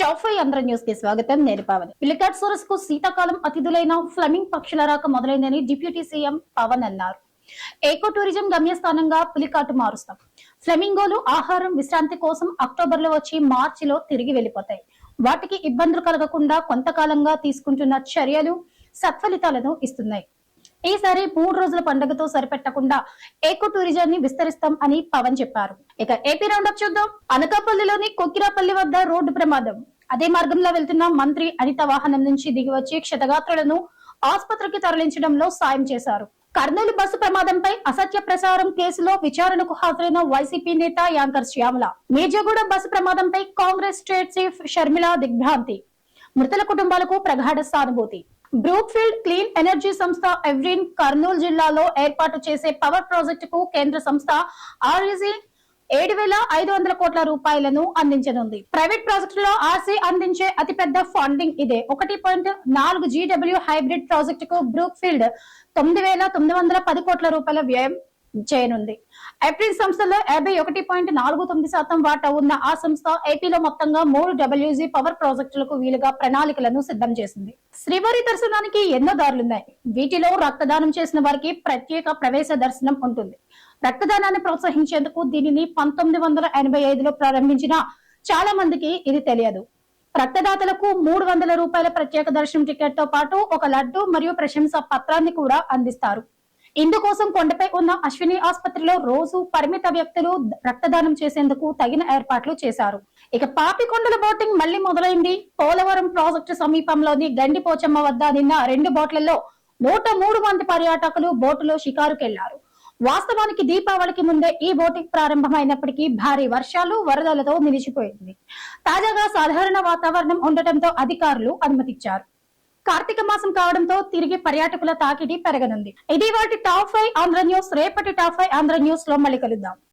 Top 5 Andhra news కి స్వాగతం. నేను పవన్. పిలికాట్ సోరస్ కు శీతాకాలం అతిథులైన ఫ్లెమింగ్ పక్షుల రాక మొదలైందని డిప్యూటీ సీఎం పవన్ అన్నారు. ఏకో టూరిజం గమ్యస్థానంగా పులికాటు మారుస్తాం. ఫ్లెమింగోలు ఆహారం, విశ్రాంతి కోసం అక్టోబర్ లో వచ్చి మార్చిలో తిరిగి వెళ్లిపోతాయి. వాటికి ఇబ్బందులు కలగకుండా కొంతకాలంగా తీసుకుంటున్న చర్యలు సత్ఫలితాలను ఇస్తున్నాయి. ఈసారి 3 రోజుల పండుగతో సరిపెట్టకుండా ఏకో టూరిజాన్ని విస్తరిస్తాం అని పవన్ చెప్పారు. ఇక ఏపీ రౌండప్ చూద్దాం. అనకాపల్లిలోని కొక్కిరాపల్లి వద్ద రోడ్డు ప్రమాదం. అదే మార్గంలో వెళ్తున్న మంత్రి అనిత వాహనం నుంచి దిగివచ్చి క్షతగాత్రులను ఆసుపత్రికి తరలించడంలో సాయం చేశారు. కర్నూలు బస్సు ప్రమాదంపై అసత్య ప్రచారం కేసులో విచారణకు హాజరైన వైసీపీ నేత యాంకర్ శ్యామల. మీర్జాగూడ బస్సు ప్రమాదంపై కాంగ్రెస్ స్టేట్ చీఫ్ షర్మిల దిగ్భ్రాంతి. మృతుల కుటుంబాలకు ప్రగాఢ సానుభూతి. బ్రూక్ఫీల్డ్ క్లీన్ ఎనర్జీ సంస్థ ఎవ్రిన్ కర్నూలు జిల్లాలో ఏర్పాటు చేసే పవర్ ప్రాజెక్టుకు కేంద్ర సంస్థ ఆర్ఈసీ 7,500 కోట్ల రూపాయలను అందించనుంది. ప్రైవేట్ ప్రాజెక్టులో ఆర్సీ అందించే అతిపెద్ద ఫండింగ్ ఇదే. 1.4 GW హైబ్రిడ్ ప్రాజెక్టుకు బ్రూక్ఫీల్డ్ 9,910 కోట్ల రూపాయల వ్యయం చేయనుంది. ఏప్రిల్ సంస్థలో 51.49% వాటా ఉన్న ఆ సంస్థ ఏపీలో మొత్తంగా 3 WG పవర్ ప్రాజెక్టులకు వీలుగా ప్రణాళికలను సిద్ధం చేసింది. శ్రీవారి దర్శనానికి ఎన్నో దారులున్నాయి. వీటిలో రక్తదానం చేసిన వారికి ప్రత్యేక ప్రవేశ దర్శనం ఉంటుంది. రక్తదానాన్ని ప్రోత్సహించేందుకు దీనిని 1985లో ప్రారంభించిన చాలా మందికి ఇది తెలియదు. రక్తదాతలకు 300 రూపాయల ప్రత్యేక దర్శనం టికెట్ తో పాటు ఒక లడ్డు మరియు ప్రశంసా పత్రాన్ని కూడా అందిస్తారు. ఇందుకోసం కొండపై ఉన్న అశ్విని ఆసుపత్రిలో రోజు పరిమిత వ్యక్తులు రక్తదానం చేసేందుకు తగిన ఏర్పాట్లు చేశారు. ఇక పాపికొండల బోటింగ్ మళ్లీ మొదలైంది. పోలవరం ప్రాజెక్టు సమీపంలోని గండిపోచమ్మ వద్ద నిన్న 2 బోట్లలో 103 మంది పర్యాటకులు బోటులో షికారుకెళ్లారు. వాస్తవానికి దీపావళికి ముందే ఈ బోటింగ్ ప్రారంభమైనప్పటికీ భారీ వర్షాలు, వరదలతో నిలిచిపోయింది. తాజాగా సాధారణ వాతావరణం ఉండటంతో అధికారులు అనుమతిచ్చారు. కార్తీక మాసం కావడంతో తిరిగి పర్యాటకుల తాకిడి పెరగనుంది. ఇది వాటి టాప్ 5 ఆంధ్ర న్యూస్. రేపటి టాప్ 5 ఆంధ్ర న్యూస్ లో మళ్ళీ కలుద్దాం.